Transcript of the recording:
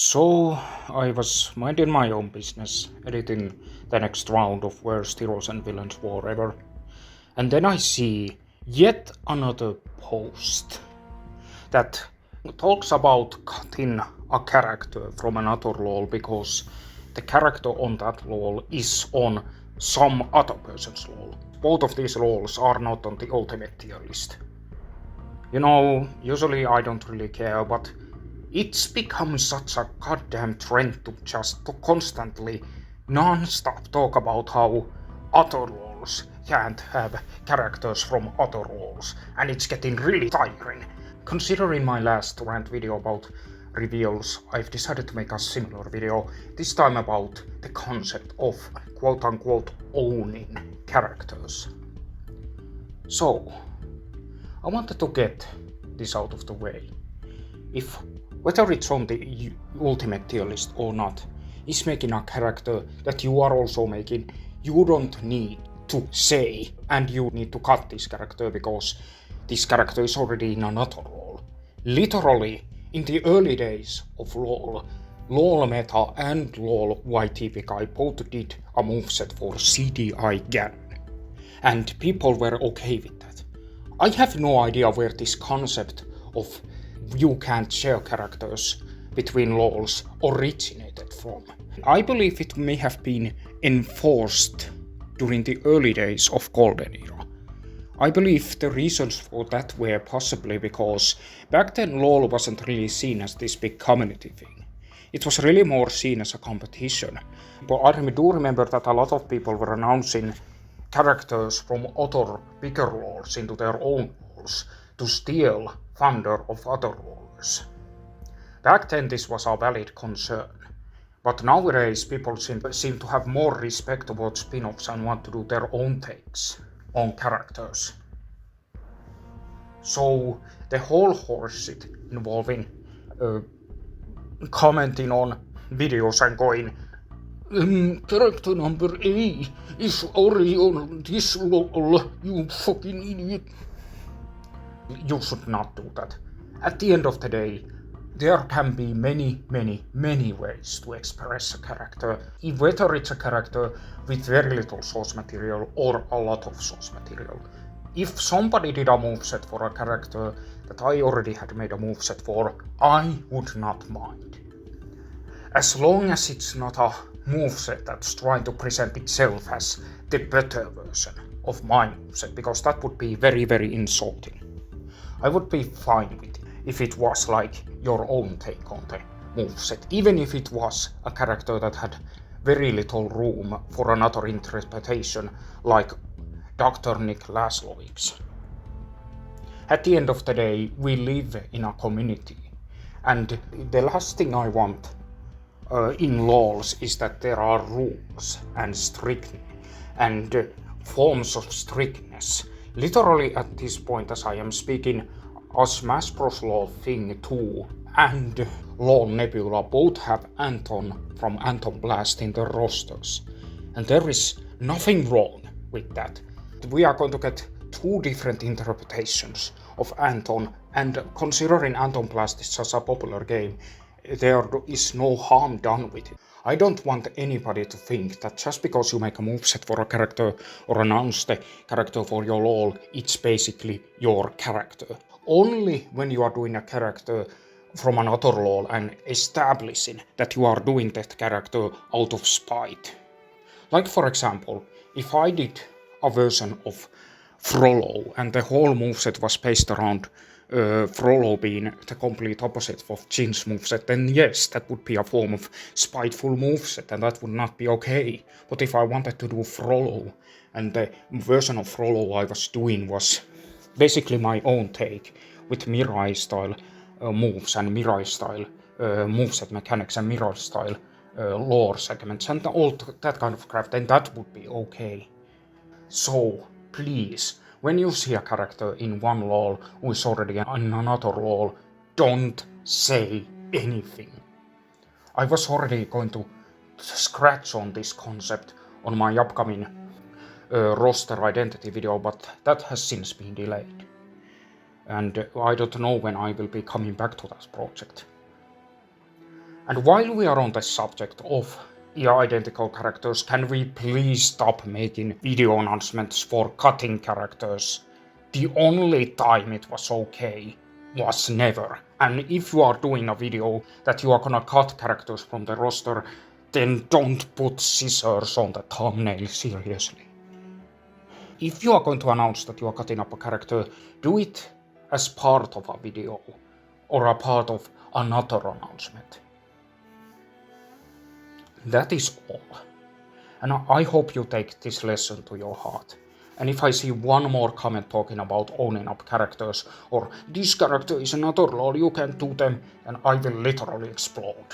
So I was minding my own business, editing the next round of Worst Heroes and Villains War Ever, and then I see yet another post that talks about cutting a character from another Lawl because the character on that Lawl is on some other person's Lawl. Both of these Lawls are not on the ultimate tier list. Usually I don't really care, but it's become such a goddamn trend to constantly non-stop talk about how other Lawls can't have characters from other Lawls, and it's getting really tiring. Considering my last rant video about reveals, I've decided to make a similar video, this time about the concept of quote-unquote owning characters. So, I wanted to get this out of the way. Whether it's on the ultimate tier list or not, is making a character that you are also making, you don't need to say and you need to cut this character because this character is already in another Lawl. Literally, in the early days of Lawl, Lawl Meta and Lawl YTV Guy both did a moveset for CDI Ganon, and people were okay with that. I have no idea where this concept of you can't share characters between Lawls originated from. I believe it may have been enforced during the early days of Golden Era. I believe the reasons for that were possibly because back then Lawl wasn't really seen as this big community thing. It was really more seen as a competition. But I do remember that a lot of people were announcing characters from other bigger Lawls into their own Lawls to steal thunder of other Lawlers. Back then this was a valid concern, but nowadays people seem to have more respect towards spin-offs and want to do their own takes on characters. So the whole horseshit involving commenting on videos and going, character number A is already on this Lawl, you fucking idiot. You should not do that. At the end of the day, there can be many ways to express a character, whether it's a character with very little source material or a lot of source material. If somebody did a moveset for a character that I already had made a moveset for, I would not mind. As long as it's not a moveset that's trying to present itself as the better version of my moveset, because that would be very insulting. I would be fine with it if it was like your own take on the moveset, even if it was a character that had very little room for another interpretation, like Dr. Nick Laszlowick's. At the end of the day, we live in a community, and the last thing I want in Lawls is that there are rules and strictness and forms of strictness. Literally at this point as I am speaking, a Smash Bros. Law Thing 2 and Law Nebula both have Anton from Anton Blast in their rosters. And there is nothing wrong with that. We are going to get two different interpretations of Anton, and considering Anton Blast is such a popular game, there is no harm done with it. I don't want anybody to think that just because you make a moveset for a character or announce the character for your Lawl, it's basically your character. Only when you are doing a character from another Lawl and establishing that you are doing that character out of spite. Like for example, if I did a version of Frollo and the whole moveset was based around Frollo being the complete opposite of Jin's moveset, then yes, that would be a form of spiteful moveset and that would not be okay. But if I wanted to do Frollo and the version of Frollo I was doing was basically my own take with Mirai style moves and Mirai style moveset mechanics and Mirai style lore segments and all that kind of crap, then that would be okay. So please, when you see a character in one Lawl who is already in another Lawl, don't say anything. I was already going to scratch on this concept on my upcoming roster identity video, but that has since been delayed. And I don't know when I will be coming back to that project. And while we are on the subject of identical characters, can we please stop making video announcements for cutting characters? The only time it was okay was never. And if you are doing a video that you are gonna cut characters from the roster, then don't put scissors on the thumbnail, seriously. If you are going to announce that you are cutting up a character, do it as part of a video or a part of another announcement. That is all. And I hope you take this lesson to your heart. And if I see one more comment talking about owning up characters, or this character is another lol, you can't do them, then I will literally explode.